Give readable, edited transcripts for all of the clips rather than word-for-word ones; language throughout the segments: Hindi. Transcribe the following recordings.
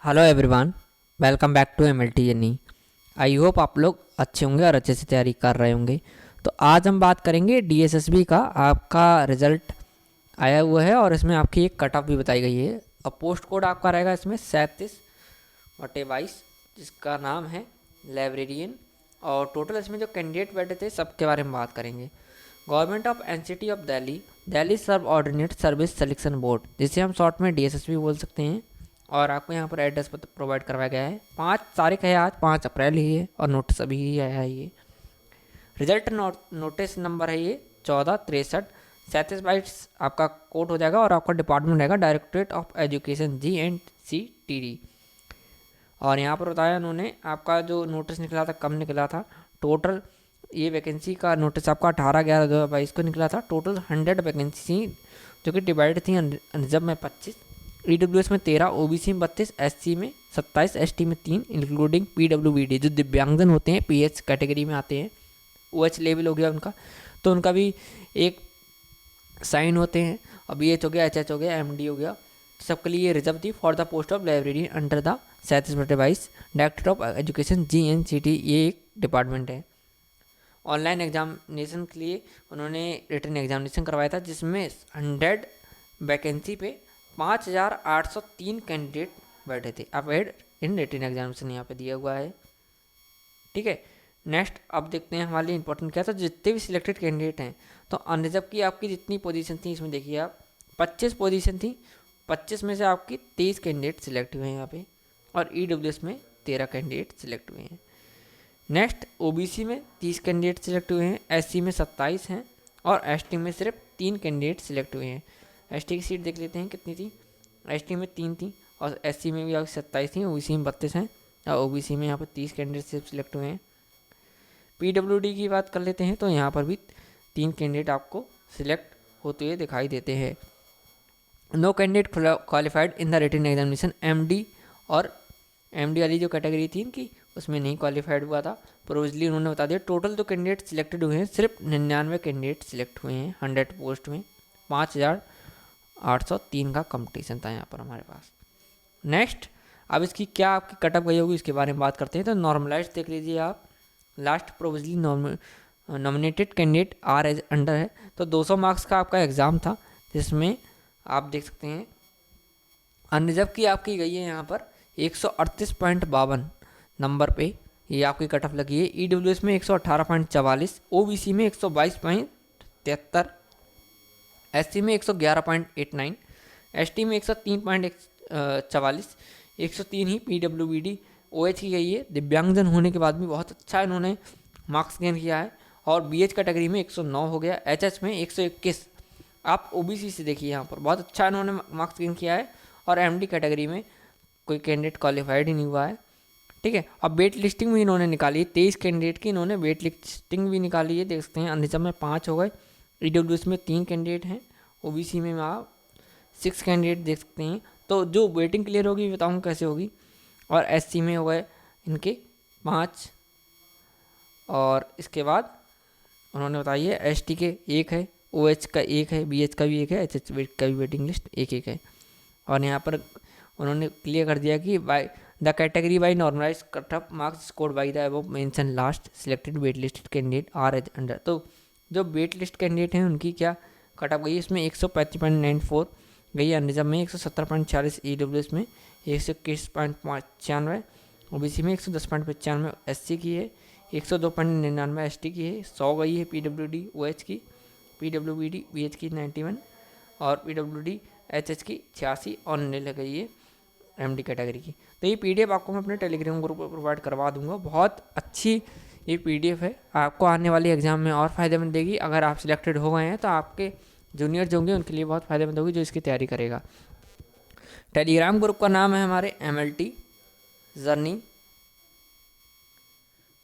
Hello everyone, welcome back to MLT journey. I hope आप लोग अच्छे होंगे और अच्छे से तैयारी कर रहे होंगे। तो आज हम बात करेंगे DSSB का। आपका रिज़ल्ट आया हुआ है और इसमें आपकी एक कट ऑफ भी बताई गई है। और पोस्ट कोड आपका रहेगा इसमें 37/22, जिसका नाम है लाइब्रेरियन। और टोटल इसमें जो कैंडिडेट बैठे थे सबके बारे में बात करेंगे। Government of NCT of Delhi, Delhi सब ऑर्डिनेट सर्विस सिलेक्शन बोर्ड, जिसे हम शॉर्ट में DSSB बोल सकते हैं। और आपको यहाँ पर एड्रेस प्रोवाइड करवाया गया है। 5 तारीख है, आज 5 अप्रैल ही है और नोटिस अभी ही आया है। ये रिजल्ट नोटिस नंबर है, ये 1463 37/22 आपका कोड हो जाएगा। और आपका डिपार्टमेंट रहेगा डायरेक्टरेट ऑफ एजुकेशन GNCTD। और यहाँ पर बताया उन्होंने आपका जो नोटिस निकला था कब निकला था। टोटल ये वैकेंसी का नोटिस आपका 18/11/2022 को निकला था। टोटल 100 वैकेंसी जो कि डिवाइड थी। रिजर्व में 25, EWS में 13, OBC में 32, SC में 27, ST में 3, इंक्लूडिंग PWBD जो दिव्यांगजन होते हैं, PH कैटेगरी में आते हैं। OH लेवल हो गया उनका, तो उनका भी एक साइन होते हैं। और BH हो गया, HH हो गया, MD हो गया, सबके लिए रिजर्व थी for the post of librarian under the 37/22 director of education GNCT। ये एक डिपार्टमेंट है। ऑनलाइन एग्जामिनेशन के लिए उन्होंने रिटन एग्जामिनेशन करवाया था, जिसमें 100 वैकेंसी पे 5803 कैंडिडेट बैठे थे। अवेड इन रिटन एग्जामिनेशन यहाँ पे दिया हुआ है। ठीक है, नेक्स्ट अब देखते हैं हमारे लिए इंपॉर्टेंट क्या था। जितने भी सिलेक्टेड कैंडिडेट हैं, तो अनरिजर्व की आपकी जितनी पोजीशन थी इसमें देखिए आप 25 पोजीशन थी। 25 में से आपकी 23 कैंडिडेट सिलेक्ट हुए हैं यहाँ पे। और EWS में 13 कैंडिडेट सिलेक्ट हुए हैं। नेक्स्ट OBC में 30 कैंडिडेट सिलेक्ट हुए हैं। SC में 27 हैं। और ST में सिर्फ 3 कैंडिडेट सिलेक्ट हुए हैं। ST की सीट देख लेते हैं कितनी थी। ST में 3 थी और SC में भी आपकी 27 थी। OBC में 32 हैं और OBC में यहाँ पर 30 कैंडिडेट सिर्फ सिलेक्ट हुए हैं। PWD की बात कर लेते हैं, तो यहाँ पर भी 3 कैंडिडेट आपको सिलेक्ट होते हुए दिखाई देते हैं। No candidate qualified in the written examination. MD और MD वाली जो कैटेगरी थी इनकी, उसमें नहीं क्वालिफाइड हुआ था। प्रोविजनली उन्होंने बता दिया। टोटल जो कैंडिडेट सिलेक्टेड हुए हैं, सिर्फ 99 कैंडिडेट सिलेक्ट हुए हैं 100 पोस्ट में। 5803 का कंपटीशन था यहाँ पर हमारे पास। नेक्स्ट अब इसकी क्या आपकी कटअप गई होगी इसके बारे में बात करते हैं। तो नॉर्मलाइज देख लीजिए आप। Last provisionally nominated candidate are as under है। तो 200 मार्क्स का आपका एग्ज़ाम था, जिसमें आप देख सकते हैं अनरिजर्व की आपकी गई है यहाँ पर 138.52 नंबर पे ये आपकी कट ऑफ लगी है। EWS में 118.44, OBC में 122.73, SC में 111.89, ST में 103.44, 103 ही PWBD OH की गई है। दिव्यांगजन होने के बाद भी बहुत अच्छा इन्होंने मार्क्स गेन किया है। और BH कैटेगरी में 109 हो गया। HH में 121। आप OBC से देखिए यहाँ पर बहुत अच्छा इन्होंने मार्क्स गेन किया है। और MD कैटेगरी में कोई कैंडिडेट क्वालिफाइड ही नहीं हुआ है। ठीक है, अब वेट लिस्टिंग भी इन्होंने निकाली है। 23 कैंडिडेट की इन्होंने वेट लिस्टिंग भी निकाली है, देख सकते हैं। अनरिजर्व में 5 हो गए। EWS में 3 कैंडिडेट हैं। OBC में आप 6 कैंडिडेट देख सकते हैं। तो जो वेटिंग क्लियर होगी बताऊँ कैसे होगी। और SC में हो गए इनके 5। और इसके बाद उन्होंने बताई है ST के 1 है, OH का 1 है, BH का भी 1 है, HH का भी वेटिंग लिस्ट 1-1 है। और यहाँ पर उन्होंने क्लियर कर दिया कि by the category by normalise cut off marks scored by the above mention last selected wait listed candidate are as under. तो जो वेट लिस्ट कैंडिडेट हैं उनकी क्या कट ऑफ गई है, इसमें 135.94 गई है। अनरिजर्व में 117.46, EWS में 121.95, OBC में 110.95, SC की है 102.99, ST की है 100 गई है। PWD OH की, PWBD BH की 91 और PWD HH की 86 और नील गई है MD कैटेगरी की। तो ये PDF आपको मैं अपने टेलीग्राम ग्रुप पर प्रोवाइड करवा दूंगा। बहुत अच्छी ये PDF है, आपको आने वाले एग्ज़ाम में और फ़ायदेमंद देगी। अगर आप सिलेक्टेड हो गए हैं तो आपके जूनियर जो होंगे उनके लिए बहुत फ़ायदेमंद होगी, जो इसकी तैयारी करेगा। टेलीग्राम ग्रुप का नाम है हमारे MLT जर्नी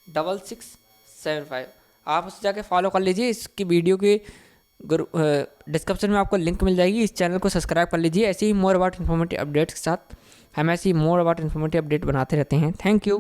6675। आप उससे जाके फॉलो कर लीजिए। इसकी वीडियो के डिस्क्रिप्शन में आपको लिंक मिल जाएगी। इस चैनल को सब्सक्राइब कर लीजिए। ऐसे ही मोर अबाउट इन्फॉर्मेटिव अपडेट्स के साथ हम ऐसे ही मोर अबाउट इन्फॉर्मेटिव अपडेट बनाते रहते हैं। Thank you.